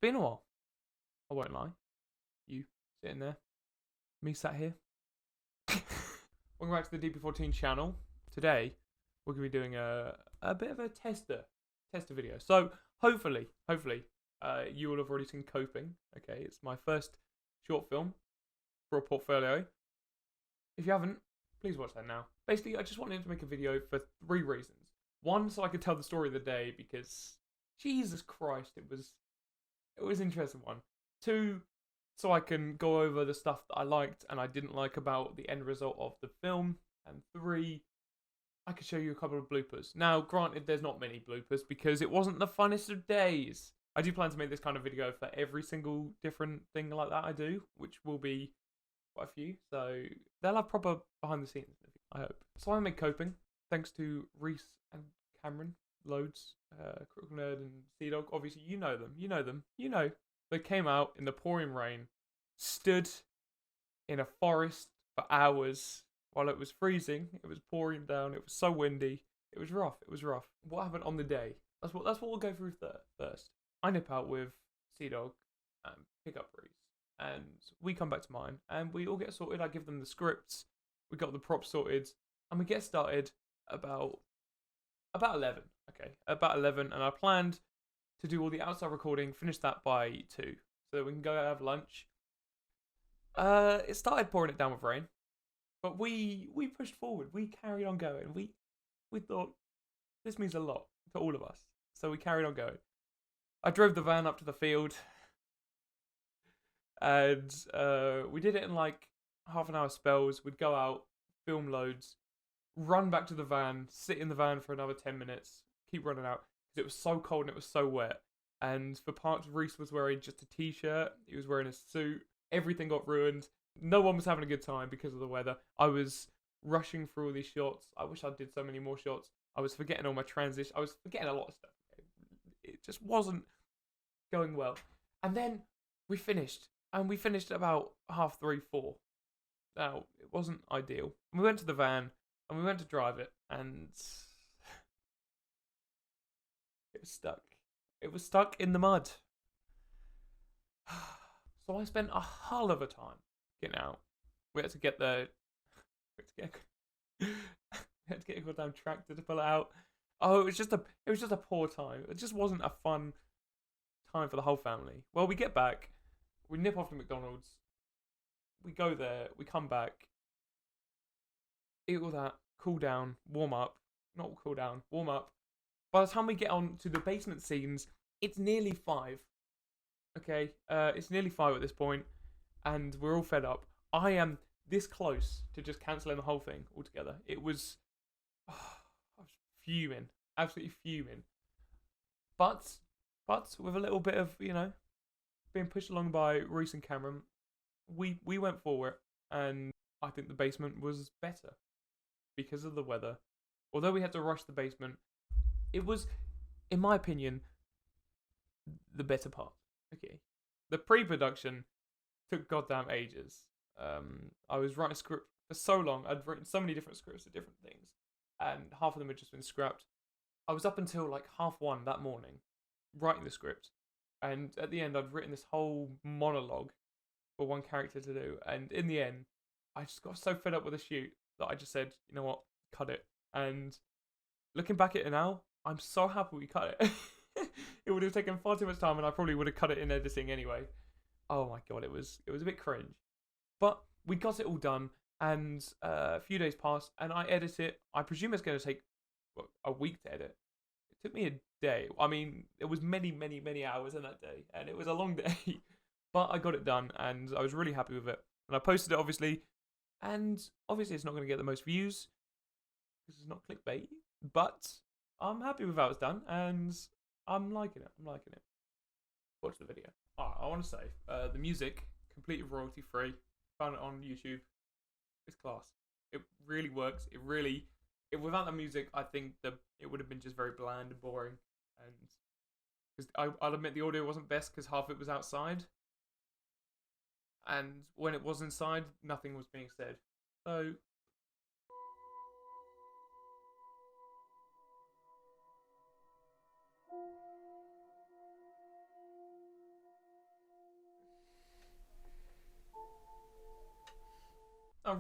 been a while. I won't lie. You sitting there, me sat here. Welcome back to the DP14 channel. Today, we're going to be doing a bit of a tester video. So, hopefully, you will have already seen Coping. Okay, it's my first short film for a portfolio. If you haven't, please watch that now. Basically, I just wanted to make a video for 3 reasons. One, so I could tell the story of the day because, Jesus Christ, it was an interesting one. 2, so I can go over the stuff that I liked and I didn't like about the end result of the film. And 3, I could show you a couple of bloopers. Now, granted, there's not many bloopers because it wasn't the funnest of days. I do plan to make this kind of video for every single different thing like that I do, which will be quite a few. So they'll have proper behind the scenes, I hope. So I made Coping, thanks to Reese and Cameron, loads, Critical Nerd and Dawg. Obviously, you know them. They came out in the pouring rain, stood in a forest for hours while it was freezing. It was pouring down. It was so windy. It was rough. What happened on the day? That's what we'll go through first. I nip out with Dawg and pick up Reese, and we come back to mine, and we all get sorted. I give them the scripts. We got the props sorted, and we get started about 11. Okay, about 11, and I planned to do all the outside recording, finish that by 2, so that we can go have lunch. It started pouring it down with rain, but we pushed forward. We carried on going. We thought this means a lot to all of us, so we carried on going. I drove the van up to the field, and we did it in like half an hour spells. We'd go out, film loads, run back to the van, sit in the van for another 10 minutes, keep running out. It was so cold and it was so wet. And for parts, Reese was wearing just a t-shirt. He was wearing a suit. Everything got ruined. No one was having a good time because of the weather. I was rushing through all these shots. I wish I did so many more shots. I was forgetting all my transitions. I was forgetting a lot of stuff. It just wasn't going well. And then we finished. And we finished at about 3:30, 4. Now, it wasn't ideal. We went to the van and we went to drive it. And it was stuck. It was stuck in the mud. So I spent a hull of a time getting out. We had to get the... we had to get a goddamn tractor to pull it out. Oh, it was just a poor time. It just wasn't a fun time for the whole family. Well, we get back. We nip off to McDonald's. We go there. We come back. Eat all that. Cool down. Warm up. Not cool down. Warm up. By the time we get on to the basement scenes, it's nearly 5. Okay, it's nearly 5 at this point, and we're all fed up. I am this close to just cancelling the whole thing altogether. It was... I was fuming. Absolutely fuming. But with a little bit of, being pushed along by Reese and Cameron, we went for it, and I think the basement was better because of the weather. Although we had to rush the basement, it was, in my opinion, the better part. Okay. The pre-production took goddamn ages. I was writing script for so long. I'd written so many different scripts of different things, and half of them had just been scrapped. I was up until like 1:30 that morning writing the script, and at the end I'd written this whole monologue for one character to do, and in the end I just got so fed up with the shoot that I just said, you know what, cut it. And looking back at it now, I'm so happy we cut it. It would have taken far too much time, and I probably would have cut it in editing anyway. Oh my god, it was a bit cringe. But we got it all done, and a few days passed, and I edit it. I presume it's going to take a week to edit. It took me a day. I mean, it was many hours in that day, and it was a long day. But I got it done, and I was really happy with it. And I posted it, obviously, and obviously it's not going to get the most views because it's not clickbait. But I'm happy with how it's done, and I'm liking it. Watch the video. I want to say, the music, completely royalty free. Found it on YouTube. It's class. It really works. Without the music, I think it would have been just very bland and boring. And because I'll admit the audio wasn't best because half of it was outside, and when it was inside, nothing was being said. So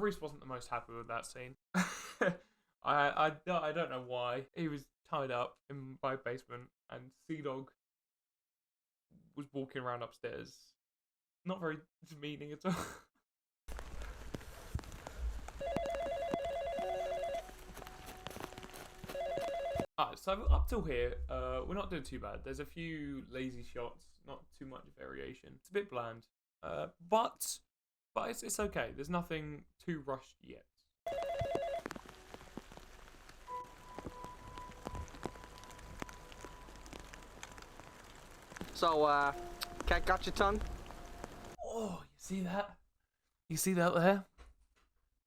Reese wasn't the most happy with that scene. I don't know why. He was tied up in my basement, and Dawg was walking around upstairs. Not very demeaning at all. Alright, so up till here, we're not doing too bad. There's a few lazy shots, not too much variation. It's a bit bland, but it's okay. There's nothing too rushed yet. So, cat got your tongue? Oh, you see that? You see that there?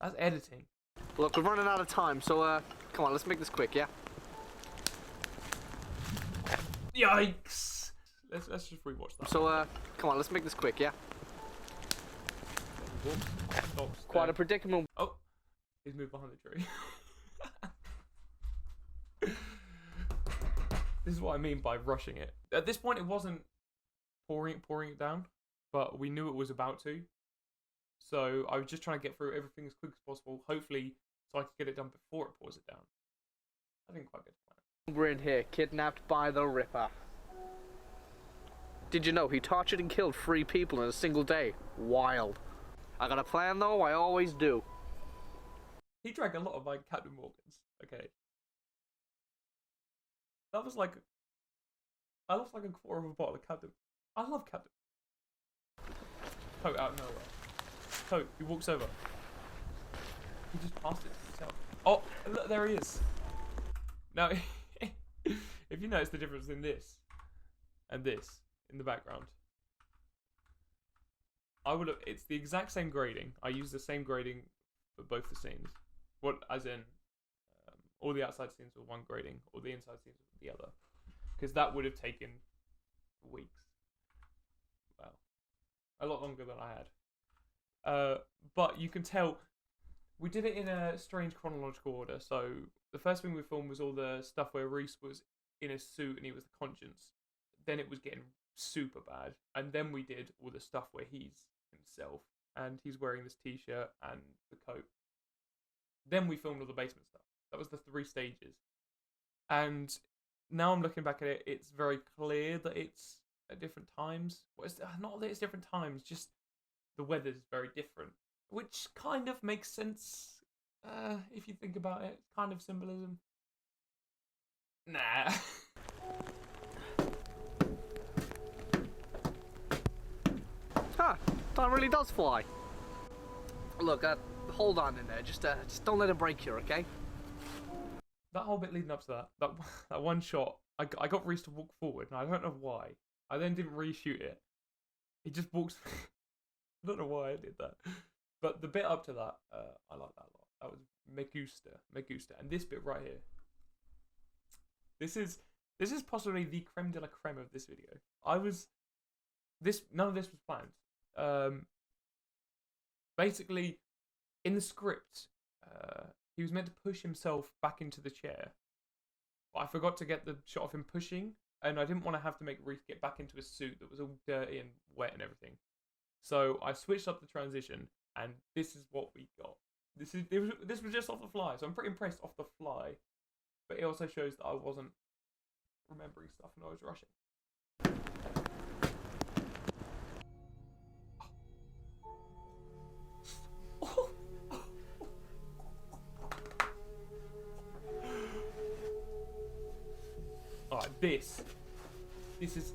That's editing. Look, we're running out of time, so, come on, let's make this quick, yeah? Yikes! Let's just rewatch that. So, come on, let's make this quick, yeah? Stops Quite a predicament. Oh, he's moved behind the tree. This is what I mean by rushing it. At this point, it wasn't pouring it down, but we knew it was about to. So I was just trying to get through everything as quick as possible, hopefully, so I could get it done before it pours it down. I didn't quite get the plan. We're in here, kidnapped by the Ripper. Did you know he tortured and killed 3 people in a single day? Wild. I got a plan though, I always do. He drank a lot of my Captain Morgan's. Okay. That was like... I lost like a quarter of a bottle of Captain. I love Captain. Coat out of nowhere. Coat, he walks over. He just passed it to himself. Oh, look, there he is. Now, if you notice the difference in this and this in the background, it's the exact same grading. I use the same grading for both the scenes. As in, all the outside scenes were one grading, or the inside scenes were the other. Because that would have taken weeks. Well, a lot longer than I had. But you can tell, we did it in a strange chronological order. So the first thing we filmed was all the stuff where Reese was in a suit and he was the conscience. Then it was getting super bad. And then we did all the stuff where he's himself and he's wearing this t-shirt and the coat. Then we filmed all the basement stuff. That was the 3 stages. And now I'm looking back at it, it's very clear that it's at different times. Well, it's not that it's different times, just the weather's very different. Which kind of makes sense, if you think about it. It's kind of symbolism. Nah. Huh, time really does fly. Look, hold on in there, just don't let it break here, okay? That whole bit leading up to that one shot, I got Reese to walk forward, and I don't know why. I then didn't reshoot it. He just walks... I don't know why I did that. But the bit up to that, I like that a lot. That was me gusta. And this bit right here. This is possibly the creme de la creme of this video. None of this was planned. Basically, in the script, he was meant to push himself back into the chair. But I forgot to get the shot of him pushing, and I didn't want to have to make Reese get back into his suit that was all dirty and wet and everything. So I switched up the transition, and this is what we got. This was just off the fly, so I'm pretty impressed off the fly. But it also shows that I wasn't remembering stuff and I was rushing. Alright, this is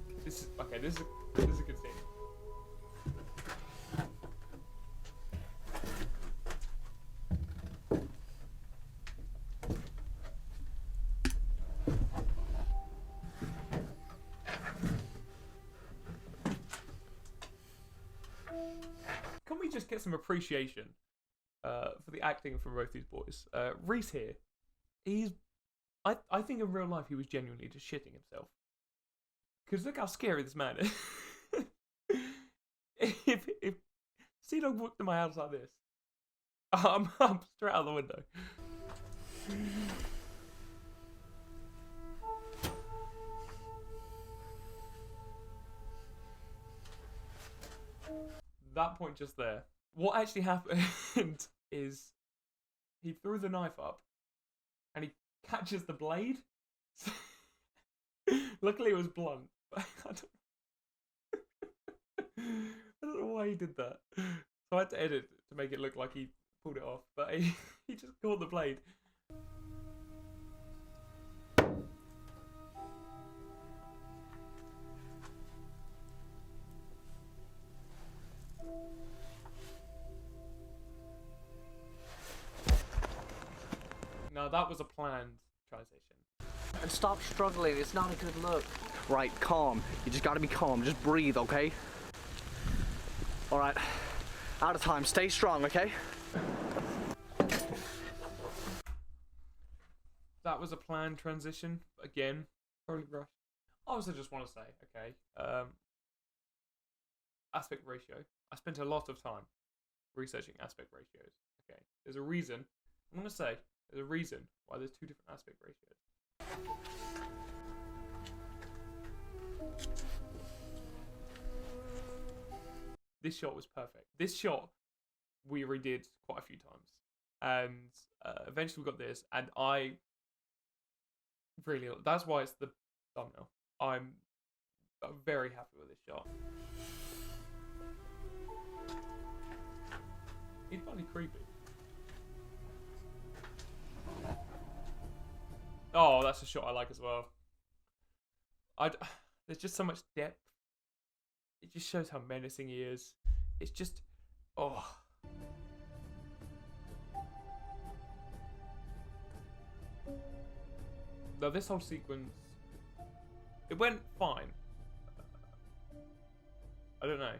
okay. This is a good scene. Can we just get some appreciation for the acting from both these boys? Reese here, I think in real life he was genuinely just shitting himself. Because look how scary this man is. if C-Dog walked in my house like this, I'm straight out the window. That point just there. What actually happened is he threw the knife up and he catches the blade. Luckily, it was blunt. I don't know why he did that. So I had to edit to make it look like he pulled it off, but he just caught the blade. No, that was a planned transition. And stop struggling, it's not a good look. Right, calm. You just gotta be calm. Just breathe, okay? Alright. Out of time. Stay strong, okay? That was a planned transition. Again, probably rushed. I also just want to say, okay, aspect ratio. I spent a lot of time researching aspect ratios. Okay, there's a reason. I'm going to say there's a reason why there's two different aspect ratios. This shot was perfect. This shot we redid quite a few times, and eventually we got this, and I really, that's why it's the thumbnail. I'm very happy with this shot. It's funny creepy. Oh, that's a shot I like as well. There's just so much depth. It just shows how menacing he is. It's just, oh. Now this whole sequence, it went fine. I don't know.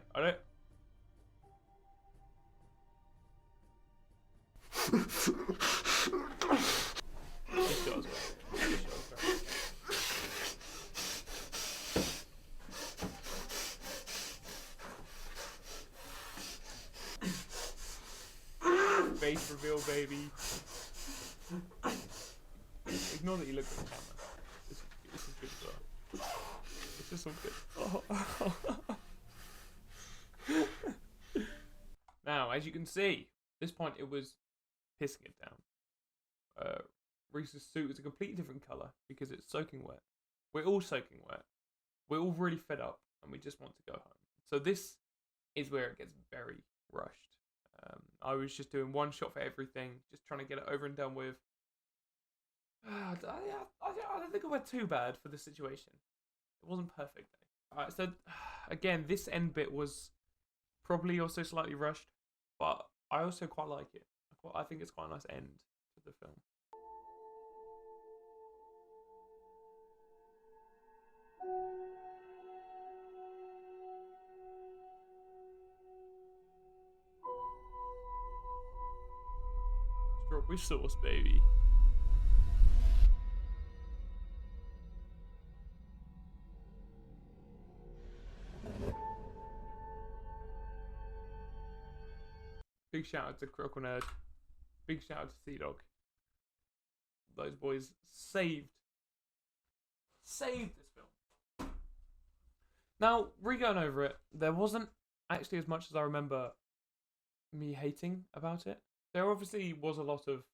This shot as well. Face reveal, baby. Ignore that you look at the camera. This is good as well. This is all good. Oh. Now, as you can see, at this point it was pissing it down. Reese's suit is a completely different colour because it's soaking wet. We're all soaking wet. We're all really fed up and we just want to go home. So this is where it gets very rushed. I was just doing one shot for everything, just trying to get it over and done with. I don't think it went too bad for the situation. It wasn't perfect though. Alright, so again, this end bit was probably also slightly rushed, but I also quite like it. I think it's quite a nice end to the film. Strawberry sauce, baby. Big shout out to Croco Nerd. Big shout out to Dawg. Those boys saved this film. Now, re-going over it, there wasn't actually as much as I remember me hating about it. There obviously was a lot of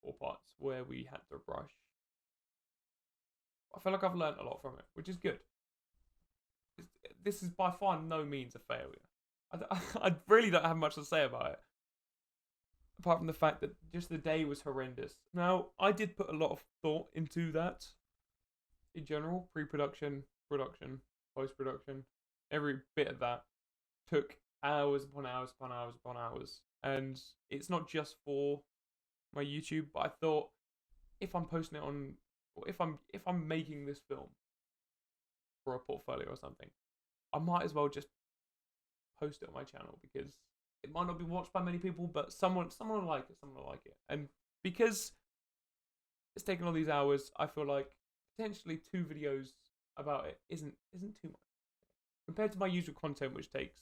four parts where we had to rush. I feel like I've learned a lot from it, which is good. This is by far no means a failure. I really don't have much to say about it. Apart from the fact that just the day was horrendous. Now, I did put a lot of thought into that. In general, pre-production, production, post-production, every bit of that took hours upon hours upon hours upon hours. And it's not just for my YouTube, but I thought if I'm posting it on, or if I'm making this film for a portfolio or something, I might as well just post it on my channel because it might not be watched by many people, but someone will like it. Someone will like it, and because it's taken all these hours, I feel like potentially 2 videos about it isn't too much compared to my usual content, which takes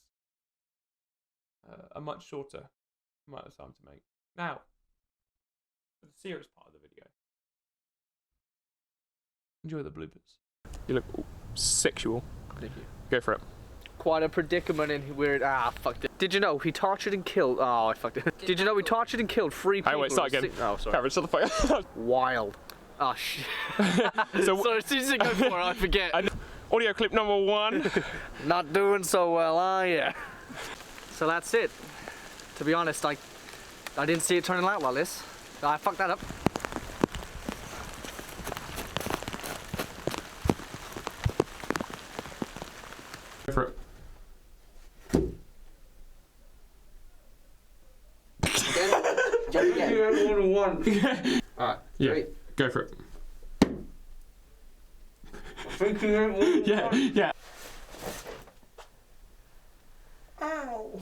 a much shorter amount of time to make. Now, for the serious part of the video, enjoy the bloopers. You look sexual. Thank you. Go for it. quite a predicament and weird. Ah, fucked it. Did you know he tortured and killed? Oh, I fucked it. Did you know he tortured and killed 3 people? Hey, wait, start again. Oh, sorry. Cameron, shut the fuck up. Wild. Oh shit. So, Sorry, as soon as I go for it, I forget. audio clip number 1. Not doing so well, are ya? So that's it. To be honest, I didn't see it turning out like this. I fucked that up. Go for it. Jump again. Alright, yeah, 3. go for it. Freaking Yeah. Ow.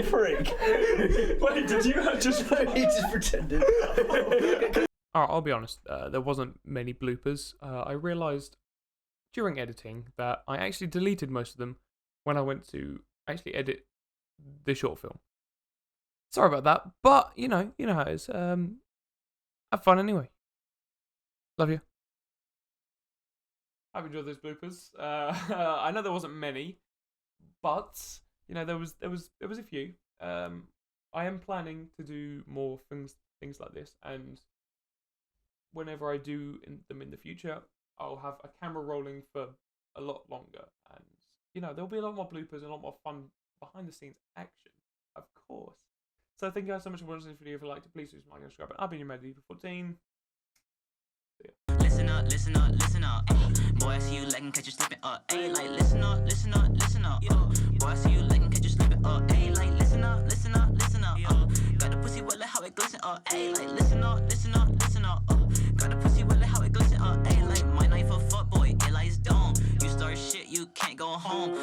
Freak. Wait, did you just... He just pretended. Alright, I'll be honest, there wasn't many bloopers. I realised during editing that I actually deleted most of them when I went to actually edit the short film. Sorry about that, but you know how it is. Have fun anyway. Love you. I've enjoyed those bloopers. I know there wasn't many, but you know there was a few. I am planning to do more things like this, and whenever I do them in the future, I'll have a camera rolling for a lot longer, and you know there'll be a lot more bloopers and a lot more fun behind the scenes action, of course. So thank you guys so much for watching this video. If you liked it, please do smash and subscribe. And I've been your Medley for 14. Listen up, listen up, listen up. Boy, I see you lagging, catch you slipping up. Ayy, like, listen up, listen up, listen up. Boy, I see you lagging, catch you slipping up. Ayy, like, listen up, listen up, listen up. Got the pussy wet like how it glisten up. Ayy, like, listen up, listen up, listen up. Got the pussy wet like how it glisten up. Ayy, like, my knife a fuck boy, it lies down. You start shit, you can't go home.